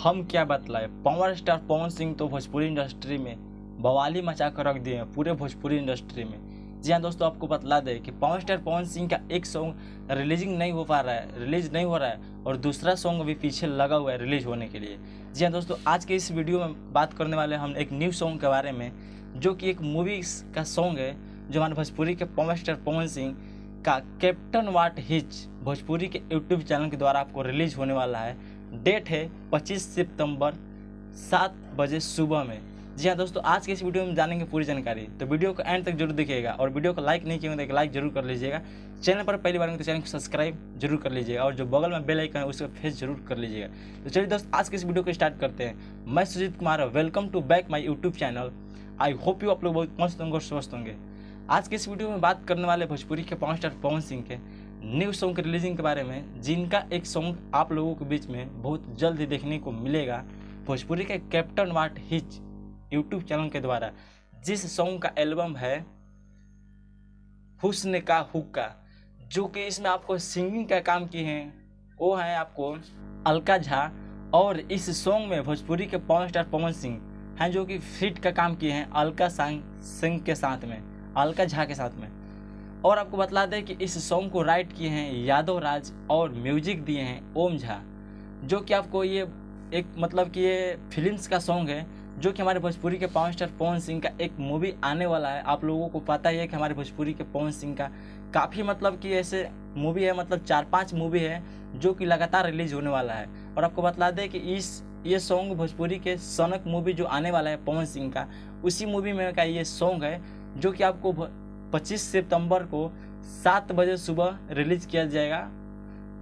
हम क्या बतलाए, पावर स्टार पवन सिंह तो भोजपुरी इंडस्ट्री में बवाली मचा कर रख दिए हैं, पूरे भोजपुरी इंडस्ट्री में। जी हाँ दोस्तों, आपको बतला दें कि पावर स्टार पवन सिंह का एक सॉन्ग रिलीज नहीं हो रहा है और दूसरा सॉन्ग अभी पीछे लगा हुआ है रिलीज होने के लिए। जी हाँ दोस्तों, आज के इस वीडियो में बात करने वाले हम एक न्यू सॉन्ग के बारे में, जो कि एक मूवी का सॉन्ग है, जो हमारे भोजपुरी के पावर स्टार पवन सिंह का कैप्टन व्हाट हिच भोजपुरी के यूट्यूब चैनल के द्वारा आपको रिलीज होने वाला है। डेट है 25 सितंबर 7 बजे सुबह में। जी हाँ दोस्तों, आज के इस वीडियो में जानेंगे पूरी जानकारी, तो वीडियो को एंड तक जरूर देखिएगा और वीडियो को लाइक नहीं किया तो एक लाइक जरूर कर लीजिएगा। चैनल पर पहली बार तो चैनल को सब्सक्राइब जरूर कर लीजिएगा और जो बगल में बेल आइकन है उसको फेस जरूर कर लीजिएगा। तो चलिए दोस्त, आज के इस वीडियो को स्टार्ट करते हैं। मैं Sujit Kumar, welcome to back my YouTube channel. I hope you आप लोग बहुत मस्त होंगे और स्वस्थ होंगे। आज के इस वीडियो में बात करने वाले भोजपुरी के पावर स्टार पवन सिंह के न्यू सॉन्ग के रिलीजिंग के बारे में, जिनका एक सॉन्ग आप लोगों के बीच में बहुत जल्द ही देखने को मिलेगा भोजपुरी के captain what hitch YouTube channel के द्वारा। जिस सॉन्ग का एल्बम है हुस्न का हुक्का, जो कि इसमें आपको सिंगिंग का काम किए हैं वो है आपको अलका झा, और इस सॉन्ग में भोजपुरी के पावर स्टार पवन सिंह हैं जो कि फिट का काम किए हैं अलका सिंह के साथ में, अलका झा के साथ में। और आपको बतला दें कि इस सॉन्ग को राइट किए हैं यादव राज और म्यूजिक दिए हैं ओम झा, जो कि आपको ये एक मतलब कि ये फिल्म्स का सॉन्ग है, जो कि हमारे भोजपुरी के पावर स्टार पवन सिंह का एक मूवी आने वाला है। आप लोगों को पता ही है कि हमारे भोजपुरी के पवन सिंह का काफ़ी मतलब कि ऐसे मूवी है, मतलब 4-5 मूवी है जो कि लगातार रिलीज होने वाला है। और आपको बतला दें कि ये सॉन्ग भोजपुरी के सनक मूवी जो आने वाला है पवन सिंह का, उसी मूवी में का ये सॉन्ग है, जो कि आपको 25 सितंबर को 7 बजे सुबह रिलीज किया जाएगा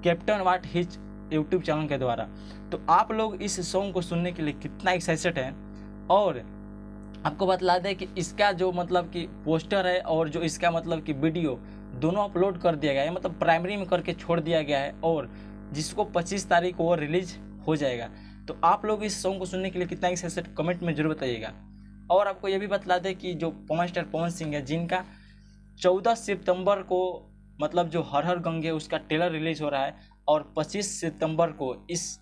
captain what hitch YouTube channel के द्वारा। तो आप लोग इस सॉन्ग को सुनने के लिए कितना एक्साइटेड है। और आपको बतला दें कि इसका जो मतलब कि पोस्टर है और जो इसका मतलब कि वीडियो दोनों अपलोड कर दिया गया है, मतलब प्राइमरी में करके छोड़ दिया गया है, और जिसको 25 तारीख को रिलीज हो जाएगा। तो आप लोग इस सॉन्ग को सुनने के लिए कितना एक्साइटेड कमेंट में जरूर बताइएगा। और आपको ये भी बतला दें कि जो पावर स्टार पवन सिंह है, जिनका 14 सितंबर को मतलब जो हर हर गंगे उसका ट्रेलर रिलीज हो रहा है, और 25 सितंबर को इस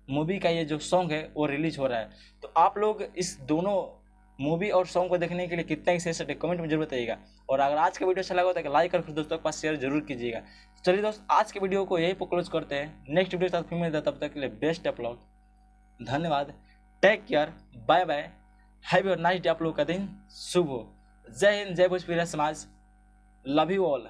मूवी का ये जो सॉन्ग है वो रिलीज हो रहा है। तो आप लोग इस दोनों मूवी और सॉन्ग को देखने के लिए कितना एक्साइटेड है कमेंट में जरूर बताइएगा। और अगर आज का वीडियो अच्छा लगा तो लाइक और फिर दोस्तों के पास शेयर जरूर कीजिएगा। चलिए दोस्त, आज के वीडियो को यही पर क्लोज करते हैं। नेक्स्ट वीडियो के साथ फिर मिलते हैं, तब तक के लिए बेस्ट अपलोड। धन्यवाद, take care, bye bye, have your nice day. आप लोग का दिन शुभ हो। जय हिंद, जय भोजपुरी समाज, लव यू ऑल।